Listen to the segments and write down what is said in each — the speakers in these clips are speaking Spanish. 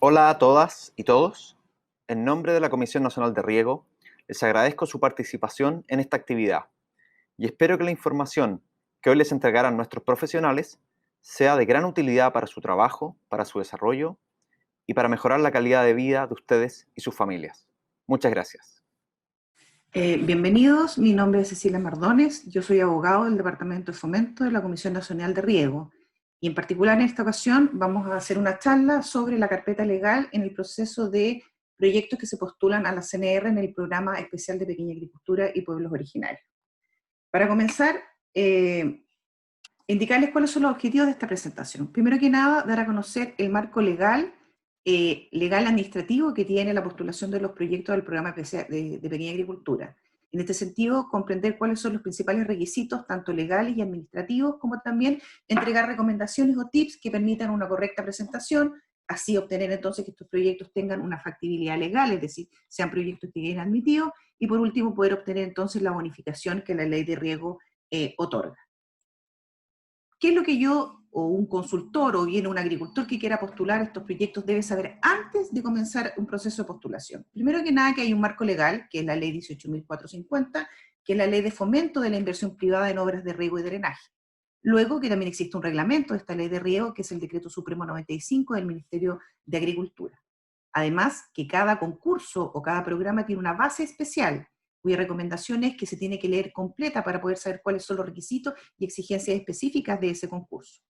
Hola a todas y todos. En nombre de la Comisión Nacional de Riego, les agradezco su participación en esta actividad y espero que la información que hoy les entregarán nuestros profesionales sea de gran utilidad para su trabajo, para su desarrollo y para mejorar la calidad de vida de ustedes y sus familias. Muchas gracias. Bienvenidos, mi nombre es Cecilia Mardones, yo soy abogado del Departamento de Fomento de la Comisión Nacional de Riego y en particular en esta ocasión vamos a hacer una charla sobre la carpeta legal en el proceso de proyectos que se postulan a la CNR en el Programa Especial de Pequeña Agricultura y Pueblos Originarios. Para comenzar, indicarles cuáles son los objetivos de esta presentación. Primero que nada, dar a conocer el marco legal administrativo que tiene la postulación de los proyectos del programa de pequeña agricultura. En este sentido, comprender cuáles son los principales requisitos, tanto legales y administrativos, como también entregar recomendaciones o tips que permitan una correcta presentación, así obtener entonces que estos proyectos tengan una factibilidad legal, es decir, sean proyectos que queden admitidos, y por último poder obtener entonces la bonificación que la ley de riego otorga. ¿Qué es lo que yo, o un consultor, o bien un agricultor que quiera postular estos proyectos debe saber antes de comenzar un proceso de postulación? Primero que nada, que hay un marco legal, que es la ley 18.450, que es la ley de fomento de la inversión privada en obras de riego y drenaje. Luego, que también existe un reglamento de esta ley de riego, que es el Decreto Supremo 95 del Ministerio de Agricultura. Además, que cada concurso o cada programa tiene una base especial, cuya recomendación es que se tiene que leer completa para poder saber cuáles son los requisitos y exigencias específicas de ese concurso.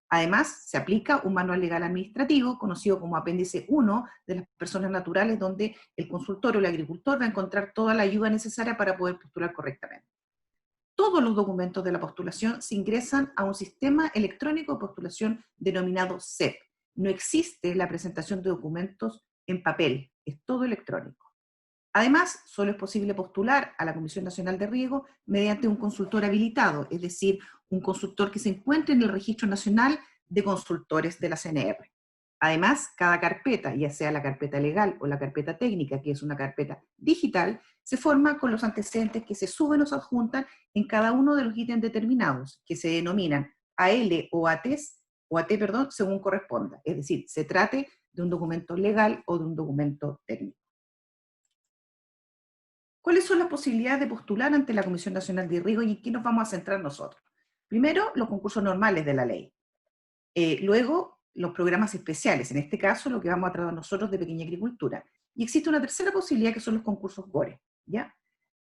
Además, se aplica un manual legal administrativo, conocido como apéndice 1 de las personas naturales, donde el consultor o el agricultor va a encontrar toda la ayuda necesaria para poder postular correctamente. Todos los documentos de la postulación se ingresan a un sistema electrónico de postulación denominado CEP. No existe la presentación de documentos en papel, es todo electrónico. Además, solo es posible postular a la Comisión Nacional de Riego mediante un consultor habilitado, es decir, un consultor que se encuentre en el Registro Nacional de Consultores de la CNR. Además, cada carpeta, ya sea la carpeta legal o la carpeta técnica, que es una carpeta digital, se forma con los antecedentes que se suben o se adjuntan en cada uno de los ítems determinados, que se denominan AL o AT, según corresponda. Es decir, se trate de un documento legal o de un documento técnico. ¿Cuáles son las posibilidades de postular ante la Comisión Nacional de Riego y en qué nos vamos a centrar nosotros? Primero, los concursos normales de la ley. Luego, los programas especiales, en este caso, lo que vamos a tratar nosotros de pequeña agricultura. Y existe una tercera posibilidad que son los concursos GORE, ¿ya?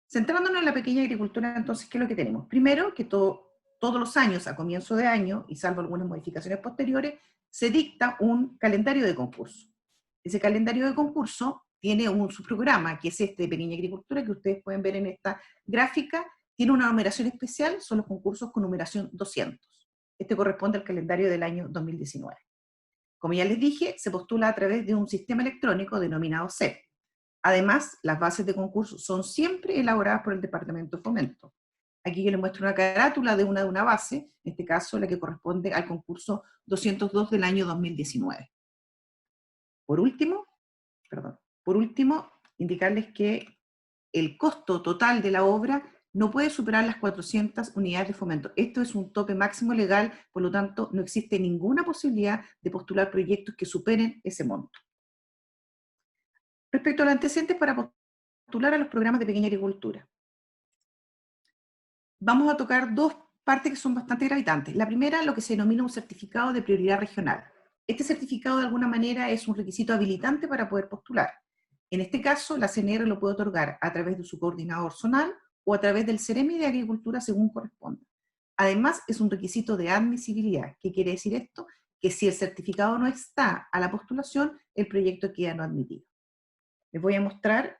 Centrándonos en la pequeña agricultura, entonces, ¿qué es lo que tenemos? Primero, que todos los años, a comienzo de año, y salvo algunas modificaciones posteriores, se dicta un calendario de concurso. Ese calendario de concurso tiene un subprograma, que es este de pequeña agricultura, que ustedes pueden ver en esta gráfica, tiene una numeración especial, son los concursos con numeración 200. Este corresponde al calendario del año 2019. Como ya les dije, se postula a través de un sistema electrónico denominado CEP. Además, las bases de concurso son siempre elaboradas por el Departamento de Fomento. Aquí yo les muestro una carátula de una base, en este caso la que corresponde al concurso 202 del año 2019. Por último, indicarles que el costo total de la obra no puede superar las 400 unidades de fomento. Esto es un tope máximo legal, por lo tanto, no existe ninguna posibilidad de postular proyectos que superen ese monto. Respecto a los antecedentes para postular a los programas de pequeña agricultura, vamos a tocar dos partes que son bastante gravitantes. La primera, lo que se denomina un certificado de prioridad regional. Este certificado, de alguna manera, es un requisito habilitante para poder postular. En este caso, la CNR lo puede otorgar a través de su coordinador zonal o a través del CEREMI de Agricultura según corresponda. Además, es un requisito de admisibilidad. ¿Qué quiere decir esto? Que si el certificado no está a la postulación, el proyecto queda no admitido. Les voy a mostrar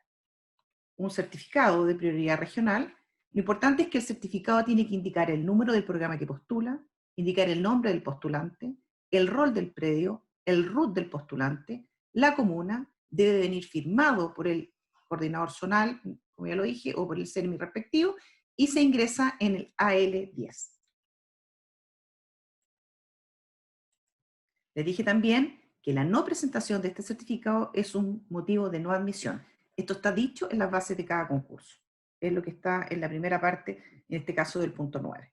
un certificado de prioridad regional. Lo importante es que el certificado tiene que indicar el número del programa que postula, indicar el nombre del postulante, el rol del predio, el RUT del postulante, la comuna, debe venir firmado por el coordinador zonal, como ya lo dije, o por el CERMI respectivo, y se ingresa en el AL10. Les dije también que la no presentación de este certificado es un motivo de no admisión. Esto está dicho en las bases de cada concurso. Es lo que está en la primera parte, en este caso del punto 9.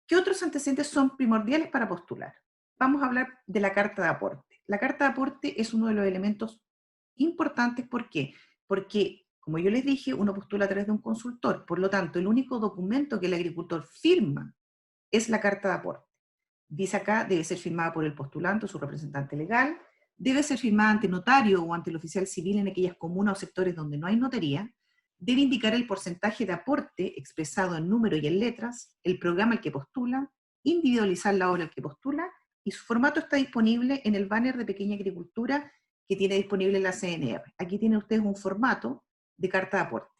¿Qué otros antecedentes son primordiales para postular? Vamos a hablar de la carta de aporte. La carta de aporte es uno de los elementos importantes. ¿Por qué? Porque, como yo les dije, uno postula a través de un consultor. Por lo tanto, el único documento que el agricultor firma es la carta de aporte. Dice acá, debe ser firmada por el postulante o su representante legal, debe ser firmada ante notario o ante el oficial civil en aquellas comunas o sectores donde no hay notaría, debe indicar el porcentaje de aporte expresado en número y en letras, el programa al que postula, individualizar la obra al que postula, y su formato está disponible en el banner de Pequeña Agricultura que tiene disponible la CNR. Aquí tienen ustedes un formato de carta de aporte.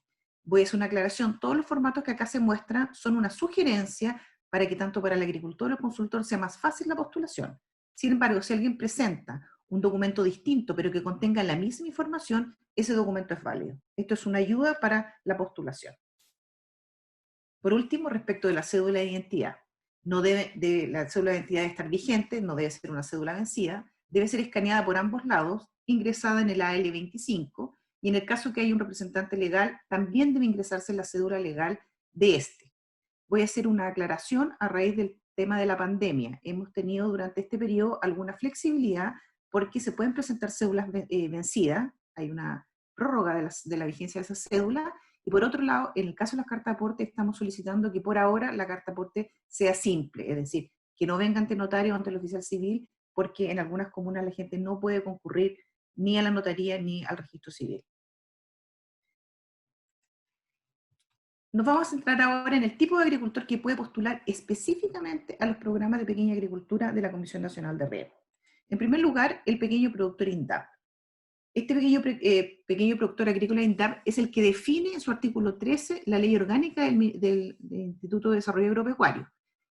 Voy a hacer una aclaración, todos los formatos que acá se muestran son una sugerencia para que tanto para el agricultor o el consultor sea más fácil la postulación. Sin embargo, si alguien presenta un documento distinto, pero que contenga la misma información, ese documento es válido. Esto es una ayuda para la postulación. Por último, respecto de la cédula de identidad. La cédula de identidad debe estar vigente, no debe ser una cédula vencida, debe ser escaneada por ambos lados, ingresada en el AL25, y en el caso que haya un representante legal, también debe ingresarse la cédula legal de este. Voy a hacer una aclaración a raíz del tema de la pandemia. Hemos tenido durante este periodo alguna flexibilidad porque se pueden presentar cédulas vencidas, hay una prórroga de la vigencia de esa cédula, y por otro lado, en el caso de las cartas de aporte, estamos solicitando que por ahora la carta de aporte sea simple, es decir, que no venga ante notario o ante el oficial civil, porque en algunas comunas la gente no puede concurrir ni a la notaría ni al registro civil. Nos vamos a centrar ahora en el tipo de agricultor que puede postular específicamente a los programas de pequeña agricultura de la Comisión Nacional de Riego. En primer lugar, el pequeño productor INDAP. Este pequeño productor agrícola INDAP es el que define en su artículo 13 la ley orgánica del Instituto de Desarrollo Agropecuario.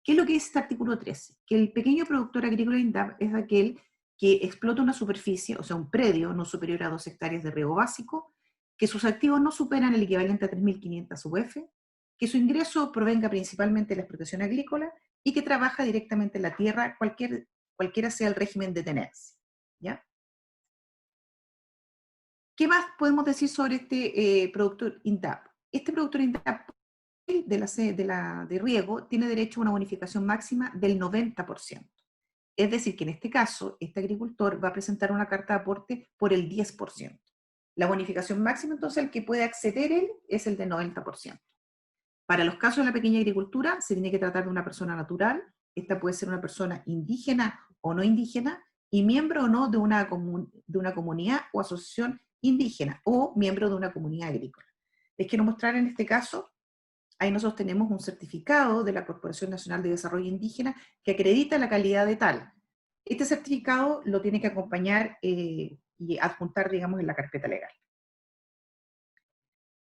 ¿Qué es lo que dice este artículo 13? Que el pequeño productor agrícola INDAP es aquel que explota una superficie, o sea, un predio no superior a 2 hectáreas de riego básico, que sus activos no superan el equivalente a 3.500 UF, que su ingreso provenga principalmente de la explotación agrícola y que trabaja directamente en la tierra, cualquiera sea el régimen de tenencia. ¿Ya? ¿Qué más podemos decir sobre este productor INDAP? Este productor INDAP de riego tiene derecho a una bonificación máxima del 90%. Es decir, que en este caso, este agricultor va a presentar una carta de aporte por el 10%. La bonificación máxima, entonces, al que puede acceder él es el de 90%. Para los casos de la pequeña agricultura, se tiene que tratar de una persona natural. Esta puede ser una persona indígena o no indígena, y miembro o no de una comunidad o asociación indígena, o miembro de una comunidad agrícola. Les quiero mostrar en este caso, ahí nosotros tenemos un certificado de la Corporación Nacional de Desarrollo Indígena que acredita la calidad de tal. Este certificado lo tiene que acompañar y adjuntar, digamos, en la carpeta legal.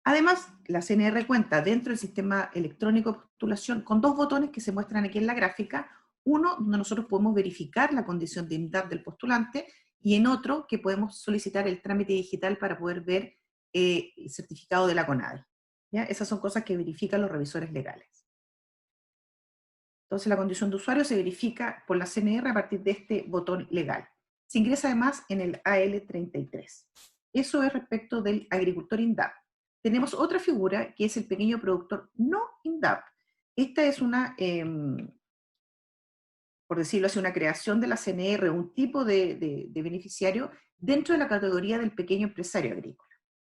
Además, la CNR cuenta dentro del sistema electrónico de postulación con 2 botones que se muestran aquí en la gráfica. Uno, donde nosotros podemos verificar la condición de INDAP del postulante, y en otro, que podemos solicitar el trámite digital para poder ver el certificado de la CONADE. ¿Ya? Esas son cosas que verifican los revisores legales. Entonces, la condición de usuario se verifica por la CNR a partir de este botón legal. Se ingresa además en el AL33. Eso es respecto del agricultor INDAP. Tenemos otra figura que es el pequeño productor no INDAP. Esta es una, por decirlo así, una creación de la CNR, un tipo de beneficiario dentro de la categoría del pequeño empresario agrícola.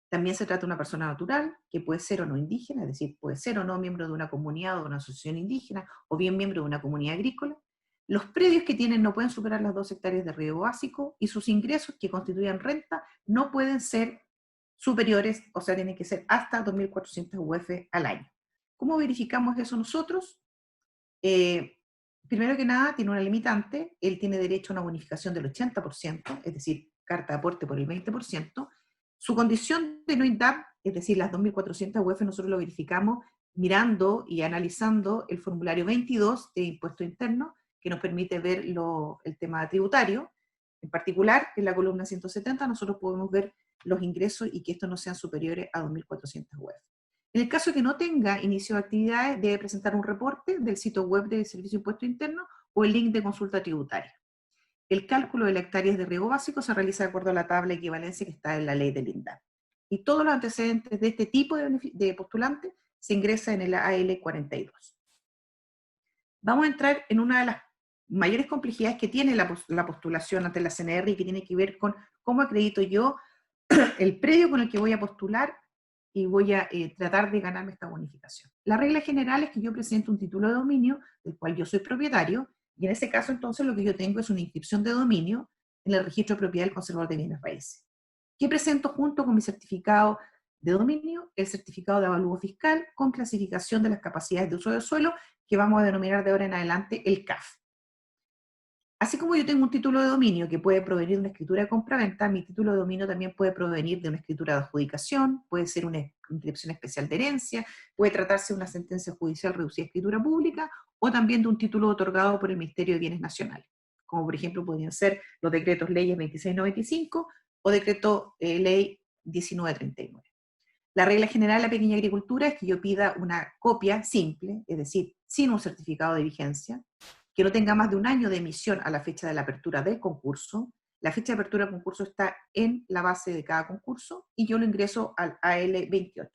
También se trata de una persona natural, que puede ser o no indígena, es decir, puede ser o no miembro de una comunidad o de una asociación indígena, o bien miembro de una comunidad agrícola. Los predios que tienen no pueden superar las 2 hectáreas de riego básico, y sus ingresos que constituyan renta no pueden ser superiores, o sea, tienen que ser hasta 2.400 UF al año. ¿Cómo verificamos eso nosotros? Primero que nada, tiene una limitante. Él tiene derecho a una bonificación del 80%, es decir, carta de aporte por el 20%. Su condición de no INDAP, es decir, las 2.400 UF, nosotros lo verificamos mirando y analizando el formulario 22 de impuesto interno, que nos permite ver el tema tributario. En particular, en la columna 170, nosotros podemos ver los ingresos y que estos no sean superiores a 2.400 UF. En el caso de que no tenga inicio de actividades, debe presentar un reporte del sitio web del Servicio de Impuesto Interno o el link de consulta tributaria. El cálculo de las hectáreas de riego básico se realiza de acuerdo a la tabla de equivalencia que está en la ley del INDAP. Y todos los antecedentes de este tipo de postulante se ingresa en el AL42. Vamos a entrar en una de las mayores complejidades que tiene la postulación ante la CNR y que tiene que ver con cómo acredito yo el predio con el que voy a postular y voy a tratar de ganarme esta bonificación. La regla general es que yo presento un título de dominio del cual yo soy propietario, y en ese caso entonces lo que yo tengo es una inscripción de dominio en el registro de propiedad del conservador de bienes raíces. ¿Qué presento junto con mi certificado de dominio? El certificado de avalúo fiscal con clasificación de las capacidades de uso del suelo, que vamos a denominar de ahora en adelante el CAF. Así como yo tengo un título de dominio que puede provenir de una escritura de compraventa, mi título de dominio también puede provenir de una escritura de adjudicación, puede ser una inscripción especial de herencia, puede tratarse de una sentencia judicial reducida a escritura pública, o también de un título otorgado por el Ministerio de Bienes Nacionales, como por ejemplo podrían ser los decretos leyes 2695 o decreto ley 1939. La regla general de la pequeña agricultura es que yo pida una copia simple, es decir, sin un certificado de vigencia, que no tenga más de un año de emisión a la fecha de la apertura del concurso. La fecha de apertura del concurso está en la base de cada concurso y yo lo ingreso al AL28.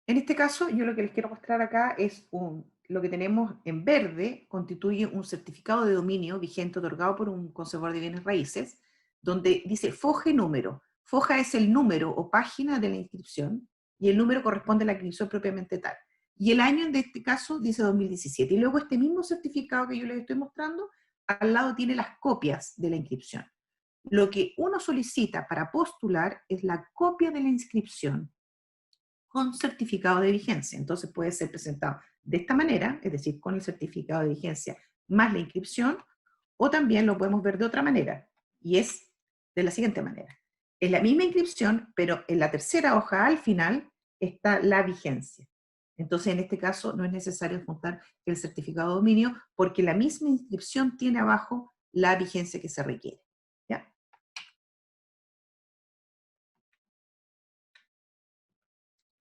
En este caso, yo lo que les quiero mostrar acá es lo que tenemos en verde, constituye un certificado de dominio vigente otorgado por un conservador de bienes raíces, donde dice FOJE número. FOJA es el número o página de la inscripción, y el número corresponde a la inscripción propiamente tal. Y el año en este caso dice 2017. Y luego este mismo certificado que yo les estoy mostrando, al lado tiene las copias de la inscripción. Lo que uno solicita para postular es la copia de la inscripción con certificado de vigencia. Entonces puede ser presentado de esta manera, es decir, con el certificado de vigencia más la inscripción, o también lo podemos ver de otra manera, y es de la siguiente manera. Es la misma inscripción, pero en la tercera hoja al final está la vigencia. Entonces, en este caso, no es necesario juntar el certificado de dominio, porque la misma inscripción tiene abajo la vigencia que se requiere. ¿Ya?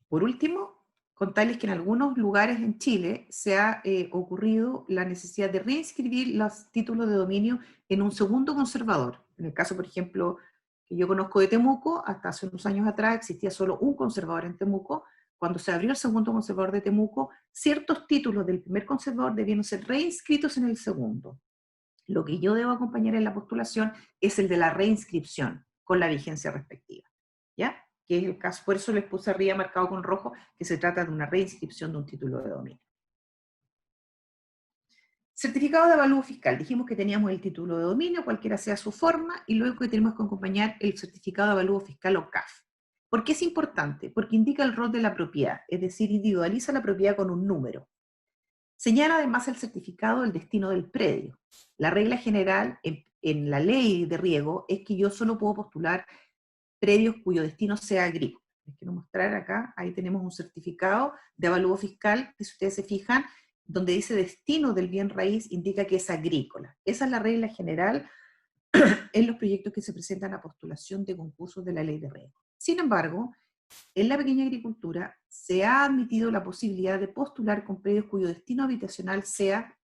Por último, contarles que en algunos lugares en Chile se ha ocurrido la necesidad de reinscribir los títulos de dominio en un segundo conservador. En el caso, por ejemplo, que yo conozco de Temuco, hasta hace unos años atrás existía solo un conservador en Temuco. Cuando se abrió el segundo conservador de Temuco, ciertos títulos del primer conservador debieron ser reinscritos en el segundo. Lo que yo debo acompañar en la postulación es el de la reinscripción con la vigencia respectiva, ¿ya? Que es el caso, por eso les puse arriba marcado con rojo que se trata de una reinscripción de un título de dominio. Certificado de avalúo fiscal. Dijimos que teníamos el título de dominio, cualquiera sea su forma, y luego que tenemos que acompañar el certificado de avalúo fiscal o CAF. ¿Por qué es importante? Porque indica el rol de la propiedad, es decir, individualiza la propiedad con un número. Señala además el certificado del destino del predio. La regla general en la ley de riego es que yo solo puedo postular predios cuyo destino sea agrícola. Les quiero mostrar acá, ahí tenemos un certificado de avalúo fiscal, que si ustedes se fijan, donde dice destino del bien raíz, indica que es agrícola. Esa es la regla general en los proyectos que se presentan a postulación de concursos de la ley de riego. Sin embargo, en la pequeña agricultura se ha admitido la posibilidad de postular con predios cuyo destino sea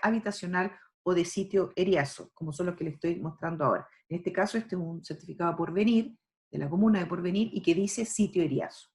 habitacional o de sitio eriazo, como son los que les estoy mostrando ahora. En este caso, este es un certificado Porvenir, de la comuna de Porvenir, y que dice sitio eriazo.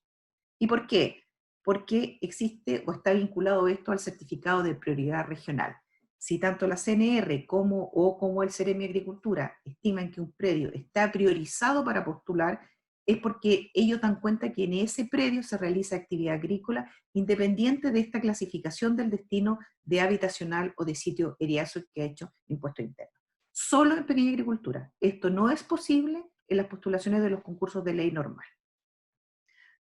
¿Y por qué? Porque existe o está vinculado esto al certificado de prioridad regional. Si tanto la CNR como el Ceremi Agricultura estiman que un predio está priorizado para postular, es porque ellos dan cuenta que en ese predio se realiza actividad agrícola independiente de esta clasificación del destino de habitacional o de sitio eriazo que ha hecho Impuesto Interno. Solo en pequeña agricultura. Esto no es posible en las postulaciones de los concursos de ley normal.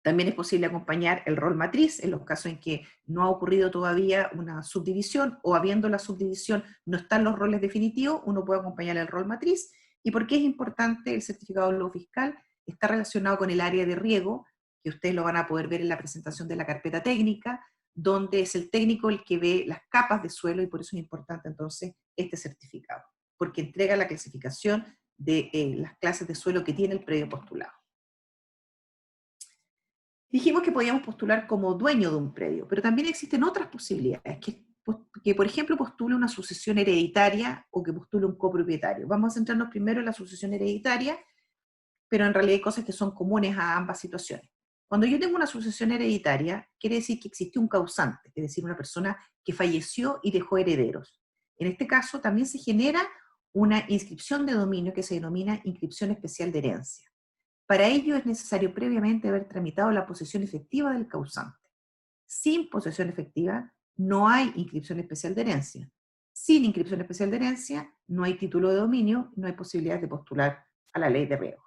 También es posible acompañar el rol matriz en los casos en que no ha ocurrido todavía una subdivisión o habiendo la subdivisión no están los roles definitivos, uno puede acompañar el rol matriz. ¿Y por qué es importante el certificado de avalúo fiscal? Está relacionado con el área de riego, que ustedes lo van a poder ver en la presentación de la carpeta técnica, donde es el técnico el que ve las capas de suelo y por eso es importante entonces este certificado, porque entrega la clasificación de las clases de suelo que tiene el predio postulado. Dijimos que podíamos postular como dueño de un predio, pero también existen otras posibilidades, que por ejemplo postule una sucesión hereditaria o que postule un copropietario. Vamos a centrarnos primero en la sucesión hereditaria, pero en realidad hay cosas que son comunes a ambas situaciones. Cuando yo tengo una sucesión hereditaria, quiere decir que existe un causante, es decir, una persona que falleció y dejó herederos. En este caso, también se genera una inscripción de dominio que se denomina inscripción especial de herencia. Para ello es necesario previamente haber tramitado la posesión efectiva del causante. Sin posesión efectiva no hay inscripción especial de herencia. Sin inscripción especial de herencia no hay título de dominio, no hay posibilidad de postular a la ley de riego.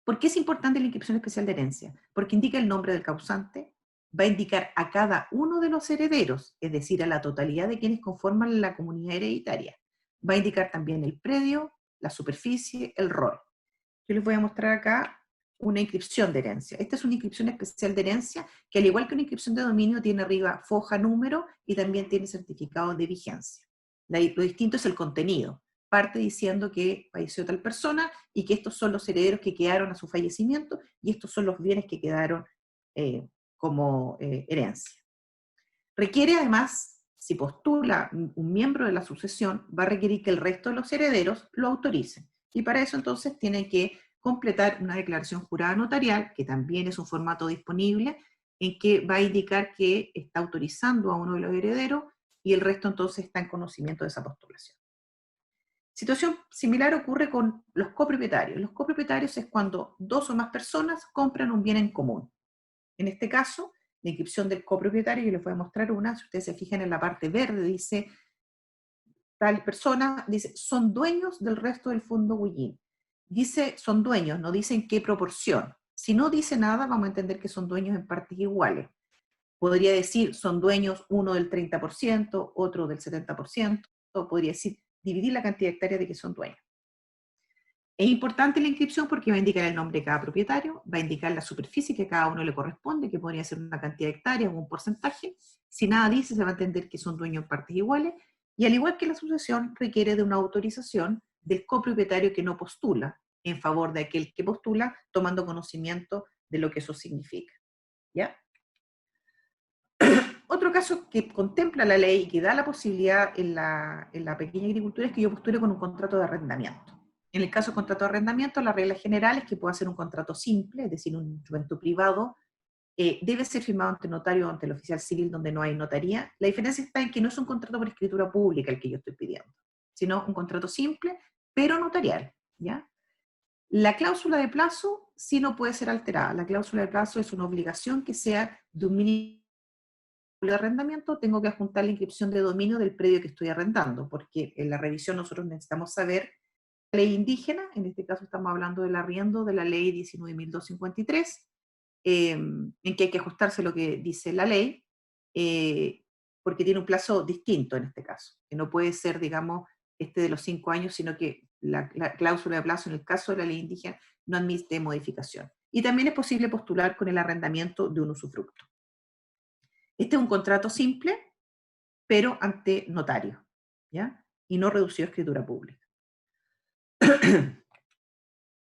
¿Por qué es importante la inscripción especial de herencia? Porque indica el nombre del causante, va a indicar a cada uno de los herederos, es decir, a la totalidad de quienes conforman la comunidad hereditaria. Va a indicar también el predio, la superficie, el rol. Yo les voy a mostrar acá una inscripción de herencia. Esta es una inscripción especial de herencia que, al igual que una inscripción de dominio, tiene arriba foja, número y también tiene certificado de vigencia. Lo distinto es el contenido. Parte diciendo que falleció tal persona y que estos son los herederos que quedaron a su fallecimiento y estos son los bienes que quedaron como herencia. Requiere además, si postula un miembro de la sucesión, va a requerir que el resto de los herederos lo autoricen. Y para eso entonces tiene que completar una declaración jurada notarial, que también es un formato disponible, en que va a indicar que está autorizando a uno de los herederos y el resto entonces está en conocimiento de esa postulación. Situación similar ocurre con los copropietarios. Los copropietarios es cuando dos o más personas compran un bien en común. En este caso, la inscripción del copropietario, yo les voy a mostrar una, si ustedes se fijan en la parte verde, dice, tal persona, dice, son dueños del resto del fondo Huillín. Dice, son dueños, no dice en qué proporción. Si no dice nada, vamos a entender que son dueños en partes iguales. Podría decir, son dueños uno del 30%, otro del 70%, o podría decir, dividir la cantidad de hectáreas de que son dueños. Es importante la inscripción porque va a indicar el nombre de cada propietario, va a indicar la superficie que a cada uno le corresponde, que podría ser una cantidad de hectáreas o un porcentaje. Si nada dice, se va a entender que son dueños en partes iguales, y al igual que la sucesión, requiere de una autorización del copropietario que no postula, en favor de aquel que postula, tomando conocimiento de lo que eso significa. ¿Ya? Otro caso que contempla la ley y que da la posibilidad en la pequeña agricultura es que yo postule con un contrato de arrendamiento. En el caso de contrato de arrendamiento, la regla general es que pueda ser un contrato simple, es decir, un instrumento privado, debe ser firmado ante notario o ante el oficial civil donde no hay notaría. La diferencia está en que no es un contrato por escritura pública el que yo estoy pidiendo, sino un contrato simple, pero notarial, ¿ya? La cláusula de plazo sí no puede ser alterada. La cláusula de plazo es una obligación que sea de un mínimo de arrendamiento, tengo que adjuntar la inscripción de dominio del predio que estoy arrendando, porque en la revisión nosotros necesitamos saber la ley indígena, en este caso estamos hablando del arriendo de la ley 19.253, en que hay que ajustarse lo que dice la ley, porque tiene un plazo distinto en este caso, que no puede ser, digamos, este de los 5 años, sino que la cláusula de plazo en el caso de la ley indígena no admite modificación. Y también es posible postular con el arrendamiento de un usufructo. Este es un contrato simple, pero ante notario, ¿ya? Y no reducido a escritura pública.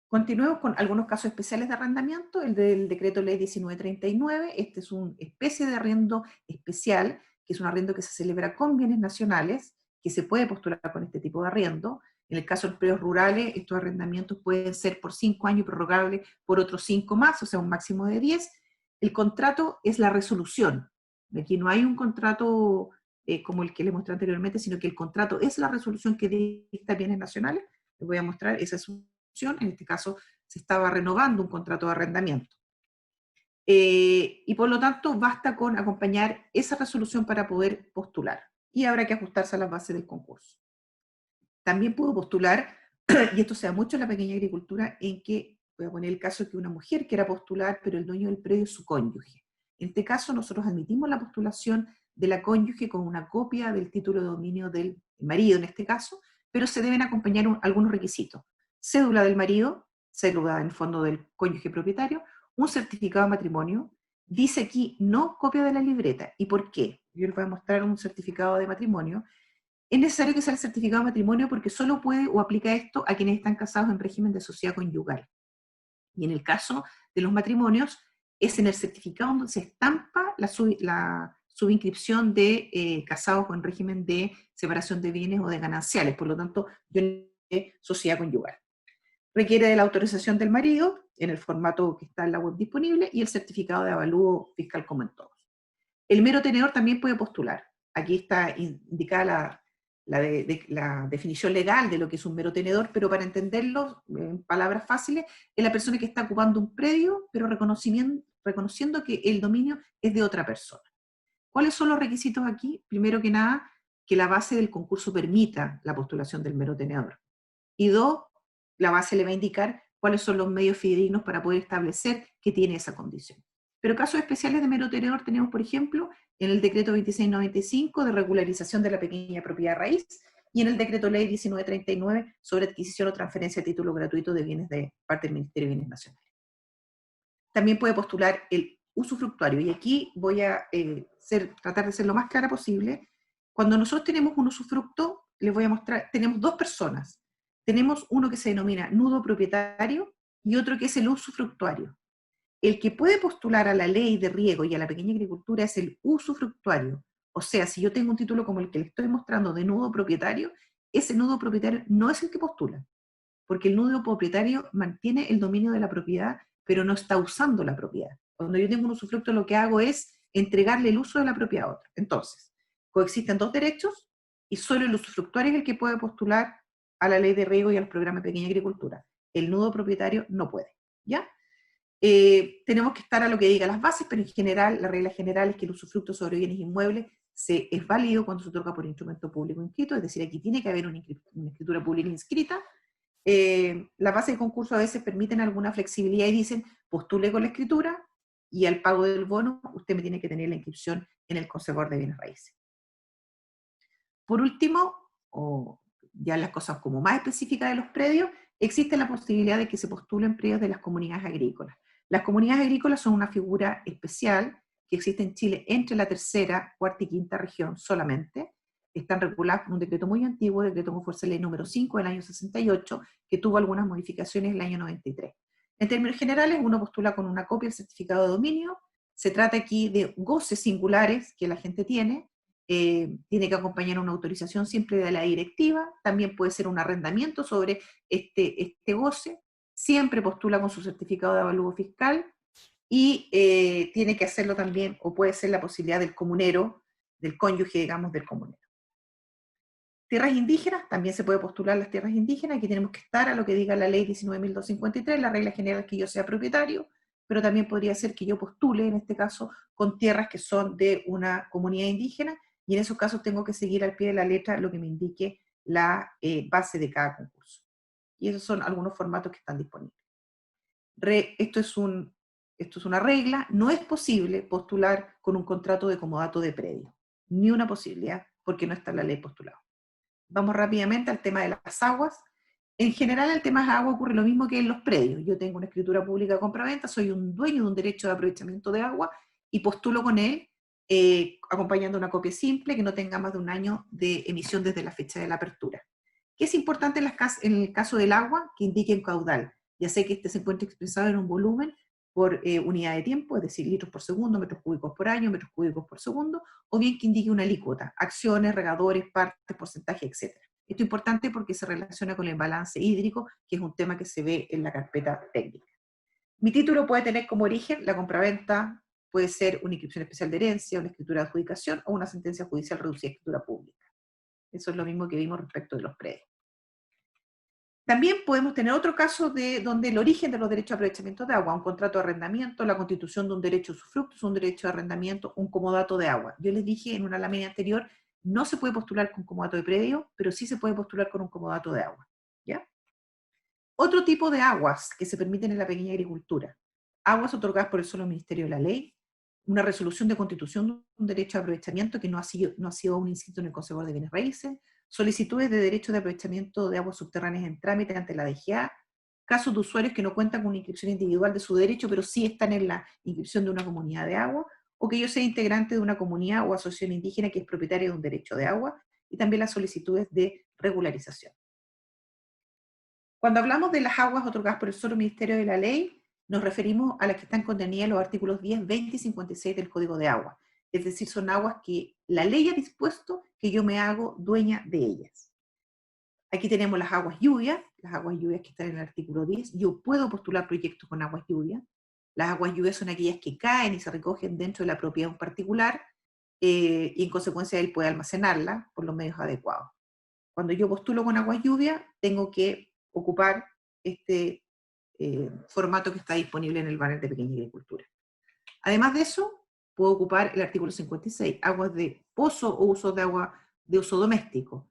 Continuemos con algunos casos especiales de arrendamiento, el del decreto ley 1939, este es una especie de arriendo especial, que es un arriendo que se celebra con bienes nacionales, que se puede postular con este tipo de arriendo. En el caso de los predios rurales, estos arrendamientos pueden ser por 5 años y prorrogables por otros 5 más, o sea, un máximo de 10. El contrato es la resolución. Aquí no hay un contrato como el que les mostré anteriormente, sino que el contrato es la resolución que dicta bienes nacionales. Les voy a mostrar esa resolución. En este caso se estaba renovando un contrato de arrendamiento. Y por lo tanto basta con acompañar esa resolución para poder postular. Y habrá que ajustarse a las bases del concurso. También puedo postular, y esto se da mucho en la pequeña agricultura, en que, voy a poner el caso de que una mujer quiera postular, pero el dueño del predio es su cónyuge. En este caso nosotros admitimos la postulación de la cónyuge con una copia del título de dominio del marido en este caso, pero se deben acompañar algunos requisitos. Cédula del marido, cédula en el fondo del cónyuge propietario, un certificado de matrimonio, dice aquí no copia de la libreta. ¿Y por qué? Yo les voy a mostrar un certificado de matrimonio. Es necesario que sea el certificado de matrimonio porque solo puede o aplica esto a quienes están casados en régimen de sociedad conyugal. Y en el caso de los matrimonios, es en el certificado donde se estampa la subinscripción de casados con régimen de separación de bienes o de gananciales. Por lo tanto, yo de sociedad conyugal. Requiere de la autorización del marido, en el formato que está en la web disponible, y el certificado de avalúo fiscal como en todos. El mero tenedor también puede postular. Aquí está indicada la definición legal de lo que es un mero tenedor, pero para entenderlo en palabras fáciles, es la persona que está ocupando un predio, pero reconociendo que el dominio es de otra persona. ¿Cuáles son los requisitos aquí? Primero que nada, que la base del concurso permita la postulación del mero tenedor. Y dos, la base le va a indicar cuáles son los medios fidedignos para poder establecer que tiene esa condición. Pero casos especiales de mero tenedor tenemos, por ejemplo, en el decreto 2695 de regularización de la pequeña propiedad raíz y en el decreto ley 1939 sobre adquisición o transferencia a título gratuito de bienes de parte del Ministerio de Bienes Nacionales. También puede postular el usufructuario, y aquí voy a tratar de ser lo más clara posible. Cuando nosotros tenemos un usufructo, les voy a mostrar, tenemos dos personas. Tenemos uno que se denomina nudo propietario y otro que es el usufructuario. El que puede postular a la ley de riego y a la pequeña agricultura es el usufructuario. O sea, si yo tengo un título como el que le estoy mostrando de nudo propietario, ese nudo propietario no es el que postula, porque el nudo propietario mantiene el dominio de la propiedad, pero no está usando la propiedad. Cuando yo tengo un usufructo, lo que hago es entregarle el uso de la propiedad a otro. Entonces, coexisten dos derechos y solo el usufructuario es el que puede postular a la ley de riego y al programa de pequeña agricultura. El nudo propietario no puede, ¿ya? Tenemos que estar a lo que diga las bases, pero en general, la regla general es que el usufructo sobre bienes inmuebles es válido cuando se otorga por instrumento público inscrito, es decir, aquí tiene que haber una escritura pública inscrita. Las bases de concurso a veces permiten alguna flexibilidad y dicen, postule con la escritura y al pago del bono usted me tiene que tener la inscripción en el conservador de bienes raíces. Por último, o ya las cosas como más específicas de los predios, existe la posibilidad de que se postulen predios de las comunidades agrícolas. Las comunidades agrícolas son una figura especial que existe en Chile entre la tercera, cuarta y quinta región solamente. Están reguladas por un decreto muy antiguo, decreto con fuerza de ley número 5 del año 68, que tuvo algunas modificaciones en el año 93. En términos generales, uno postula con una copia del certificado de dominio. Se trata aquí de goces singulares que la gente tiene que acompañar una autorización siempre de la directiva. También puede ser un arrendamiento sobre este goce. Siempre postula con su certificado de avalúo fiscal y tiene que hacerlo también, o puede ser la posibilidad del comunero, del cónyuge, digamos, del comunero. Tierras indígenas, también se puede postular las tierras indígenas. Aquí tenemos que estar a lo que diga la ley 19.253, la regla general es que yo sea propietario, pero también podría ser que yo postule, en este caso, con tierras que son de una comunidad indígena, y en esos casos tengo que seguir al pie de la letra lo que me indique la base de cada concurso. Y esos son algunos formatos que están disponibles. Esto es una regla. No es posible postular con un contrato de comodato de predio, ni una posibilidad, porque no está en la ley postulado. Vamos rápidamente al tema de las aguas. En general, el tema de agua ocurre lo mismo que en los predios. Yo tengo una escritura pública de compra-venta, soy un dueño de un derecho de aprovechamiento de agua y postulo con él, acompañando una copia simple que no tenga más de un año de emisión desde la fecha de la apertura. ¿Qué es importante en el caso del agua? Que indique un caudal. Ya sé que este se encuentra expresado en un volumen por unidad de tiempo, es decir, litros por segundo, metros cúbicos por año, metros cúbicos por segundo, o bien que indique una alícuota, acciones, regadores, partes, porcentaje, etc. Esto es importante porque se relaciona con el balance hídrico, que es un tema que se ve en la carpeta técnica. Mi título puede tener como origen la compraventa, puede ser una inscripción especial de herencia, una escritura de adjudicación o una sentencia judicial reducida de escritura pública. Eso es lo mismo que vimos respecto de los predios. También podemos tener otro caso donde el origen de los derechos de aprovechamiento de agua, un contrato de arrendamiento, la constitución de un derecho de usufructo, un derecho de arrendamiento, un comodato de agua. Yo les dije en una lámina anterior, no se puede postular con comodato de predio, pero sí se puede postular con un comodato de agua. ¿Ya? Otro tipo de aguas que se permiten en la pequeña agricultura. Aguas otorgadas por el solo Ministerio de la Ley, una resolución de constitución de un derecho de aprovechamiento que no ha sido aún inscrito en el Conservador de Bienes Raíces, solicitudes de derecho de aprovechamiento de aguas subterráneas en trámite ante la DGA, casos de usuarios que no cuentan con una inscripción individual de su derecho, pero sí están en la inscripción de una comunidad de agua, o que yo sea integrante de una comunidad o asociación indígena que es propietaria de un derecho de agua, y también las solicitudes de regularización. Cuando hablamos de las aguas otorgadas por el solo Ministerio de la Ley, nos referimos a las que están contenidas en los artículos 10, 20 y 56 del Código de Agua. Es decir, son aguas que la ley ha dispuesto que yo me hago dueña de ellas. Aquí tenemos las aguas lluvias que están en el artículo 10. Yo puedo postular proyectos con aguas lluvias. Las aguas lluvias son aquellas que caen y se recogen dentro de la propiedad de un particular, y en consecuencia él puede almacenarla por los medios adecuados. Cuando yo postulo con aguas lluvias, tengo que ocupar este formato que está disponible en el banner de Pequeña Agricultura. Además de eso, puedo ocupar el artículo 56, aguas de pozo o uso de agua de uso doméstico.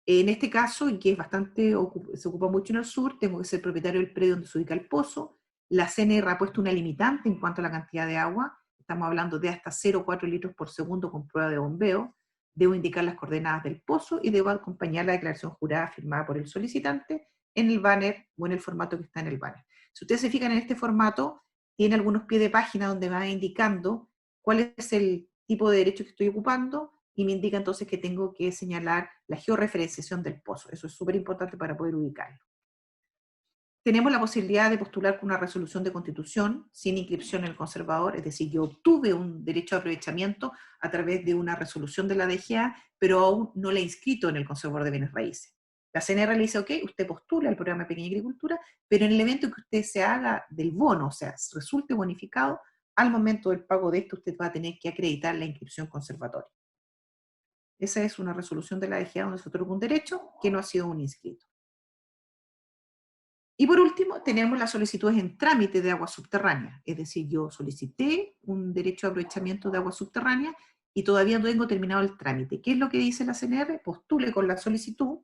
En este caso, y que es bastante, se ocupa mucho en el sur, tengo que ser propietario del predio donde se ubica el pozo. La CNR ha puesto una limitante en cuanto a la cantidad de agua. Estamos hablando de hasta 0,4 litros por segundo con prueba de bombeo. Debo indicar las coordenadas del pozo y debo acompañar la declaración jurada firmada por el solicitante en el banner o en el formato que está en el banner. Si ustedes se fijan en este formato, tiene algunos pies de página donde va indicando cuál es el tipo de derecho que estoy ocupando y me indica entonces que tengo que señalar la georreferenciación del pozo. Eso es súper importante para poder ubicarlo. Tenemos la posibilidad de postular con una resolución de constitución sin inscripción en el conservador, es decir, yo obtuve un derecho de aprovechamiento a través de una resolución de la DGA, pero aún no la he inscrito en el conservador de bienes raíces. La CNR le dice, ok, usted postula el programa de Pequeña Agricultura, pero en el evento que usted se haga del bono, o sea, resulte bonificado, al momento del pago de esto usted va a tener que acreditar la inscripción conservatoria. Esa es una resolución de la DGA donde se otorga un derecho que no ha sido un inscrito. Y por último, tenemos las solicitudes en trámite de agua subterránea, es decir, yo solicité un derecho de aprovechamiento de agua subterránea y todavía no tengo terminado el trámite. ¿Qué es lo que dice la CNR? Postule con la solicitud,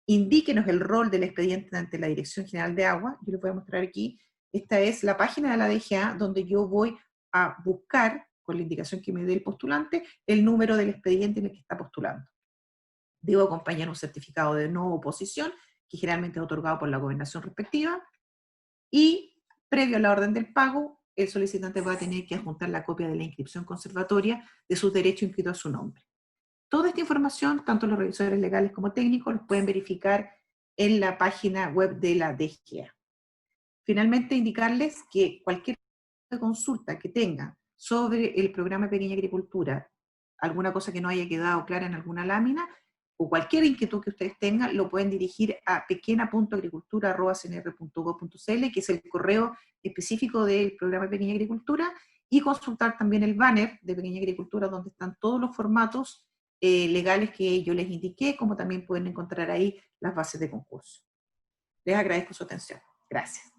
indíquenos el rol del expediente ante la Dirección General de Agua. Yo les voy a mostrar aquí, esta es la página de la DGA donde yo voy a buscar, con la indicación que me dé el postulante, el número del expediente en el que está postulando. Debo acompañar un certificado de no oposición, que generalmente es otorgado por la gobernación respectiva, y previo a la orden del pago, el solicitante va a tener que adjuntar la copia de la inscripción conservatoria de sus derechos inscritos a su nombre. Toda esta información, tanto los revisores legales como técnicos, los pueden verificar en la página web de la DGA. Finalmente, indicarles que cualquier consulta que tenga sobre el programa de Pequeña Agricultura, alguna cosa que no haya quedado clara en alguna lámina, o cualquier inquietud que ustedes tengan, lo pueden dirigir a pequena.agricultura@cnr.gov.cl, que es el correo específico del programa de Pequeña Agricultura, y consultar también el banner de Pequeña Agricultura, donde están todos los formatos legales que yo les indiqué, como también pueden encontrar ahí las bases de concurso. Les agradezco su atención. Gracias.